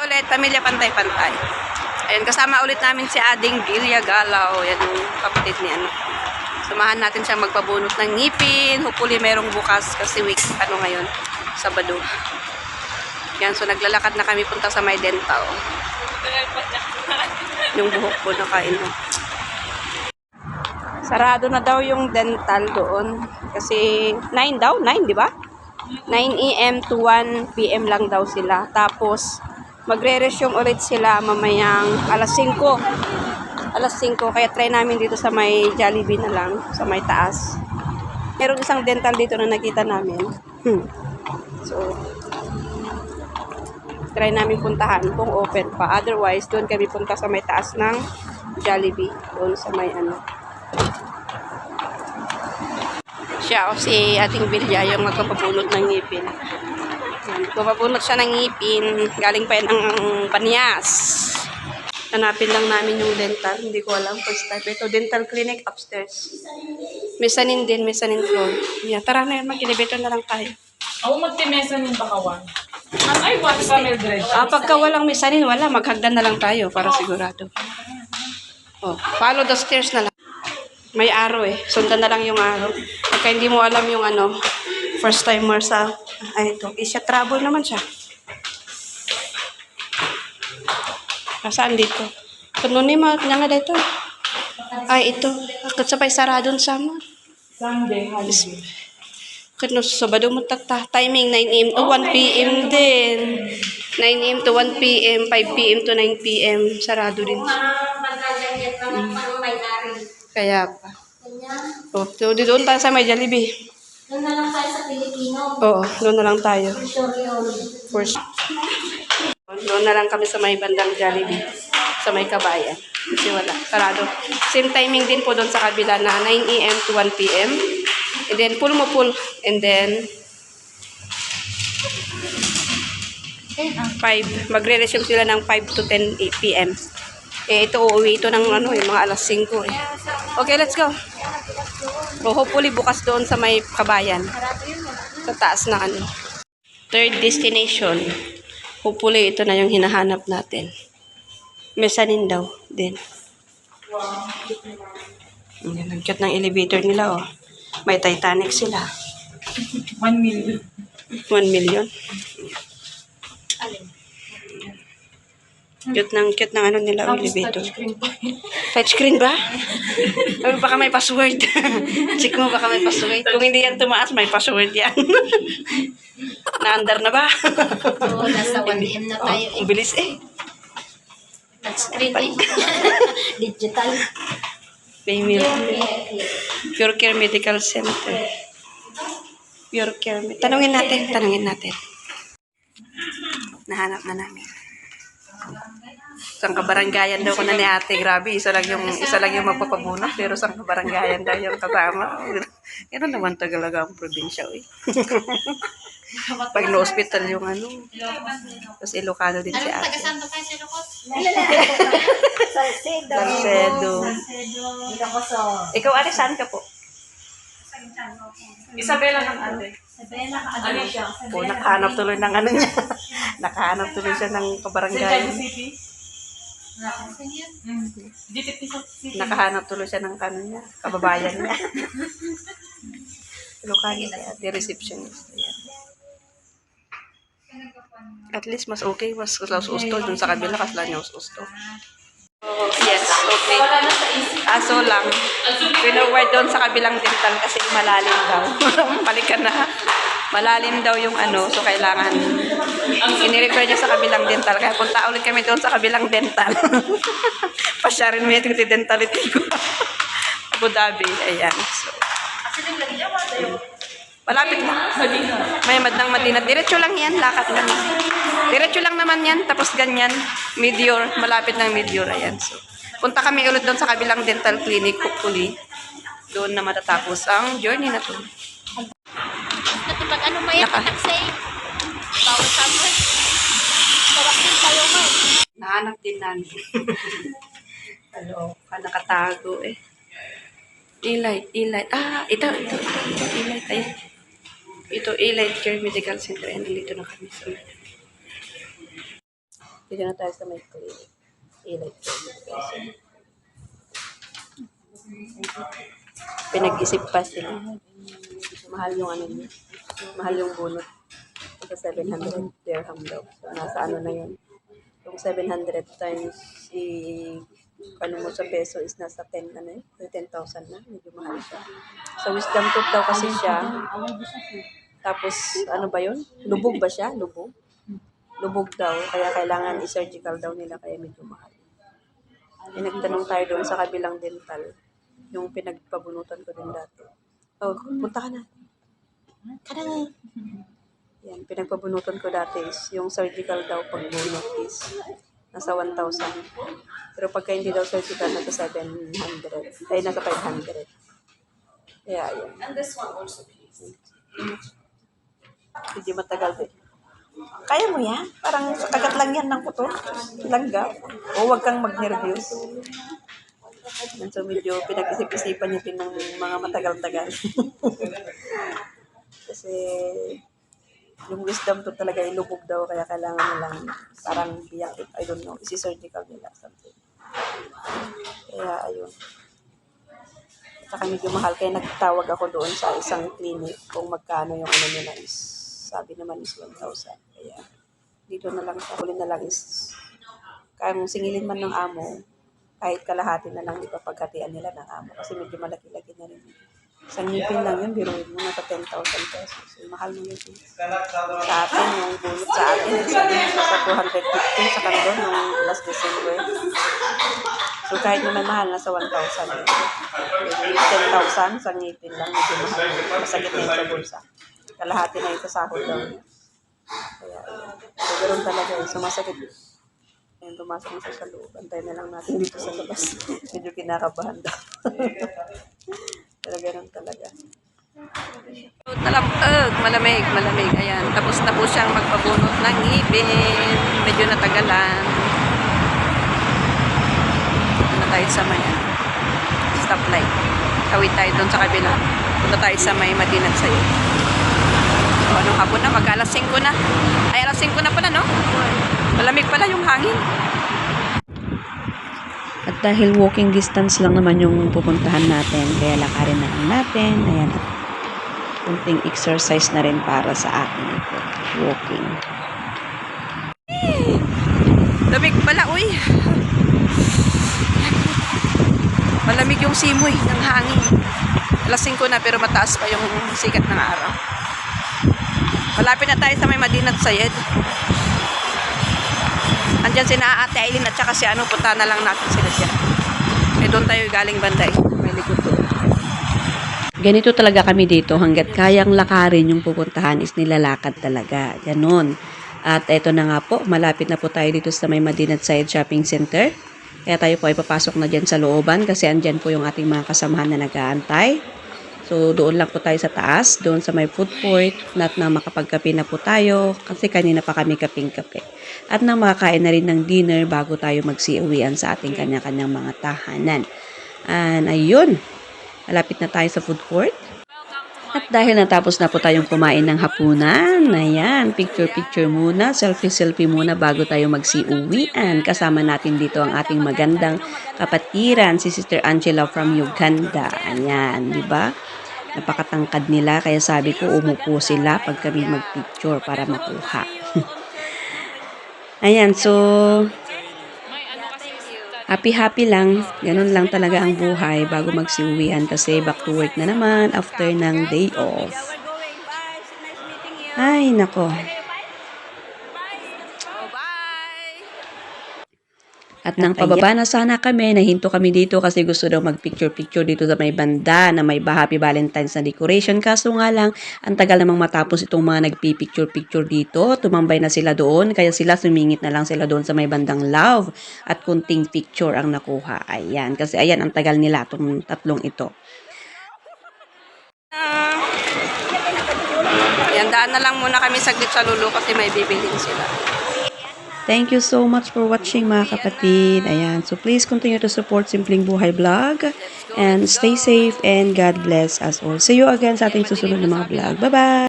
Ulit, pamilya pantay-pantay. Ayan, kasama ulit namin si Ading Gilya Galaw. Yan yung kapatid ni ano. Samahan natin siyang magpabunot ng ngipin. Hopefully merong bukas kasi week, ngayon, Sabado. Yan, so naglalakad na kami punta sa may dental. Yung buhok ko nakain mo. Sarado na daw yung dental doon. Kasi 9 daw, 9 di ba? 9 AM to 1 PM lang daw sila. Tapos, magre-resume ulit sila mamayang alas 5. Alas 5. Kaya try namin dito sa may Jollibee na lang. Sa may taas. Meron isang dental dito na nakita namin. So, try namin puntahan kung open pa. Otherwise, doon kami punta sa may taas ng Jollibee. Doon sa may ano. Siya o si ating Bilya yung magpapabunot ng ngipin. Magpapabunot siya ng ngipin. Galing pa yan ng Banyas. Hanapin lang namin yung dental. Hindi ko alam. First time. Ito, dental clinic upstairs. Mezzanine din. Mezzanine floor. Yeah, tara na yan. Mag-elevator na lang tayo. Ako magti-mezzanine ba kawan? Ay, wala pa Mildred. Pagka walang mezzanine, wala. Maghagdan na lang tayo para sigurado. Oh, follow the stairs na lang. May arrow eh. Sundan na lang yung arrow. Pagka hindi mo alam yung ano, first timer sa, ay ito, Asia Travel naman siya. Saan dito? Kuno ni mga nga dito. Ay, ito. Akit sabay saradon sama. Sunday, holiday. Kuno Sabado mo takta. Timing 9 AM to 1 PM din. 9 AM to 1 PM, 5 PM to 9 PM. Sarado din siya. Kaya pa. Oh, so doon tayo sa may Jollibee. Doon na lang tayo sa Pilipino. Oo, doon na lang tayo. First. Doon na lang kami sa may bandang Jollibee. Sa may Kabayan. Kasi wala. Sarado. Same timing din po doon sa kabila na 9 AM to 1 PM. And then, pull mo pull. And then, 5. Magre-resume sila ng 5 to 10 PM. Eh, ito uuwi ito ng ano, yung mga alas 5 eh. Okay, let's go. So, hopefully bukas doon sa may Kabayan. Sa taas na ano. Third destination. Hopefully ito na yung hinahanap natin. Mezzanine daw din. Ang cute ng elevator nila oh. May Titanic sila. 1 million. 1 million. Cute ng ano nila elevator. Touchscreen ba? Ay, baka may password. Check mo baka may password. Kung hindi yan tumaas, may password yan. Naandar na ba? Oo, nasa 1 AM na tayo. Ang bilis eh. Touchscreen eh. Digital. Pure Care Medical Center. Pure Care. Tanungin natin. Nahanap na namin. Isang kabaranggayan daw ko na ni ate. Grabe, isa lang yung magpapabunot. Pero isang kabaranggayan daw yung kasama. Yan naman talaga ang probinsya. Eh. Pag na-hospital yung ano. Tapos Ilocano din si ate. Taga-saan ba tayo sa Ilocos? Salcedo. Ikaw, ate, saan ka po? Isabela ng ate. Ano siya? Po, nakahanap tuloy ng ano niya. Nakahanap tuloy siya ng Sa kabaranggayan. Cebu City? Dito City. Nakahanap tuloy siya ng ano niya, kababayan niya. Ilocano siya, the receptionist. Ayan. At least mas okay, mas usto dun sa kabila, kasla niya usto. Oh, yes, okay. Aso lang. Pinoward doon sa kabilang dental kasi malalim daw. Palikan na. Malalim daw yung ano, so kailangan ini-refer niya sa kabilang dental. Kaya punta ulit kami doon sa kabilang dental. Pasyarin mo yung dentality ko. Abu Dhabi, ayan. So, malapit na. May madang Madina. Diretso lang yan, lakad lang. Diretso lang naman yan, tapos ganyan. Meteor, malapit ng Meteor, ayan. So, punta kami ulit doon sa kabilang dental clinic, hopefully. Doon na matatapos ang journey na to. Pag ano ba yan? Taxi? Bawal sa mo eh. Sarap din tayo mo eh. Nahanap din namin. Hello, nakatago eh. E-light. Ah, ito. E-light, ayun. Ito, E-light Care Medical Center. Ayan, nandito na kami sa Dito na tayo sa may clinic. Clinic. Pinag-isip pa sila. Mahal yung ano niya. Mahal yung bunot. Ito 700 dirham daw. So, nasa ano na yun. Yung 700 times ano mo sa peso is nasa 10 ano yun. 10,000 na. Medyo mahal siya. Sa wisdom tooth daw kasi siya. Tapos, ano ba yun? Lubog ba siya? Lubog? Lubog daw. Kaya kailangan i-surgical daw nila. Kaya medyo mahal. Nagtanong tayo doon sa kabilang dental. Yung pinagpabunutan ko din dati. Oh, punta ka na. Yan, pinagpabunutan ko dati is yung surgical daw pagbunot is nasa 1,000. Pero pagka hindi daw surgical, nasa 700. Ay, nasa 500. Kaya, yun. And this one also, please. Hindi matagal din. Kaya mo yan? Parang kagat lang yan ng kuto. Langga. O huwag kang mag-nervous. So medyo pinag-isip-isipan niya din ng mga matagal-tagal. Kasi yung wisdom to talaga ilubog daw. Kaya kailangan nilang parang biyak, I don't know, isi-surgical nila something. Kaya ayun. Saka medyo mahal. Kaya nagtawag ako doon sa isang clinic kung magkano yung ano nila is. Sabi naman is 1,000. Kaya dito na lang sa huli na lang is kung singilin man ng amo, kahit kalahati na lang ipapagkatian nila ng amo. Kasi medyo malaki-laki na rin. Isang ngipin lang yun, biruin mo nasa 10,000 pesos. So, mahal mo yun. Sa atin, yung bunot sa atin, nasa 250 sa kandon nung last December. So kahit naman mahal, nasa 1,000. 10,000 sa ngipin lang, medyo mahal. Masakit na yun sa bulsa. Kalahati na yung sahod daw niya. Kaya, so, ganoon talaga yun. Sumasakit. Ayun, tumasok na siya sa loob. Antay na lang natin dito sa labas. Medyo kinakabahan daw. Pero ganoon talaga. So, malamig. Ayan. Tapos na po siyang magpabunot ng ngipin. Medyo natagalan. Punta tayo sa may stoplight. Tawid tayo doon sa kabila. Punta tayo sa may Madinat Sayed. So, anong hapon na? Mag-alas 5 na. Ay, alas 5 na pala, no? Malamig pala yung hangin. At dahil walking distance lang naman yung pupuntahan natin, kaya lakarin na lang natin. Ayan. Kunting exercise na rin para sa akin ito. Walking. Lamig pala, uy. Malamig yung simoy ng hangin. Alas 5 na pero mataas pa yung sikat ng araw. Malapit na tayo sa may Madinat Sayed. Andyan si Ate Aileen at saka si ano, punta na lang natin sila dyan. Eh doon tayo galing banday. May likod doon. Ganito talaga kami dito. Hanggat kayang lakarin yung pupuntahan is nilalakad talaga. Ganon. At eto na nga po, malapit na po tayo dito sa may Madinat Sayed Shopping Center. Kaya tayo po ay papasok na dyan sa looban kasi andyan po yung ating mga kasamahan na nag-aantay. So, doon lang po tayo sa taas, doon sa may food court, at na makapagkape na po tayo, kasi kanina pa kami kaping-kape. At na makakain na rin ng dinner bago tayo magsiuwian sa ating kanya-kanyang mga tahanan. And ayun, malapit na tayo sa food court. At dahil natapos na po tayong kumain ng hapunan, ayan, picture-picture muna, selfie-selfie muna bago tayo magsiuwian. Kasama natin dito ang ating magandang kapatiran, si Sister Angela from Uganda. Ayan, di ba? Napakatangkad nila, kaya sabi ko umupo sila pag kami magpicture para makuha. Ayan, so happy-happy lang. Ganun lang talaga ang buhay bago magsiuwian kasi back to work na naman after ng day off. Ay, nako. At nang pababa na sana kami, nahinto kami dito kasi gusto daw mag-picture-picture dito sa may banda na may Happy Valentine's na decoration. Kaso nga lang, ang tagal namang matapos itong mga nagpi-picture-picture dito. Tumambay na sila doon, kaya sila sumingit na lang sila doon sa may bandang love. At kunting picture ang nakuha. Ayan, kasi ayan, ang tagal nila itong tatlong ito. Ayan, daan na lang muna kami saglit sa Lulu kasi may bibilin sila. Thank you so much for watching mga kapatid. Ayan, so please continue to support Simpleng Buhay Vlog. And stay safe and God bless us all. See you again sa ating susunod na mga vlog. Bye-bye!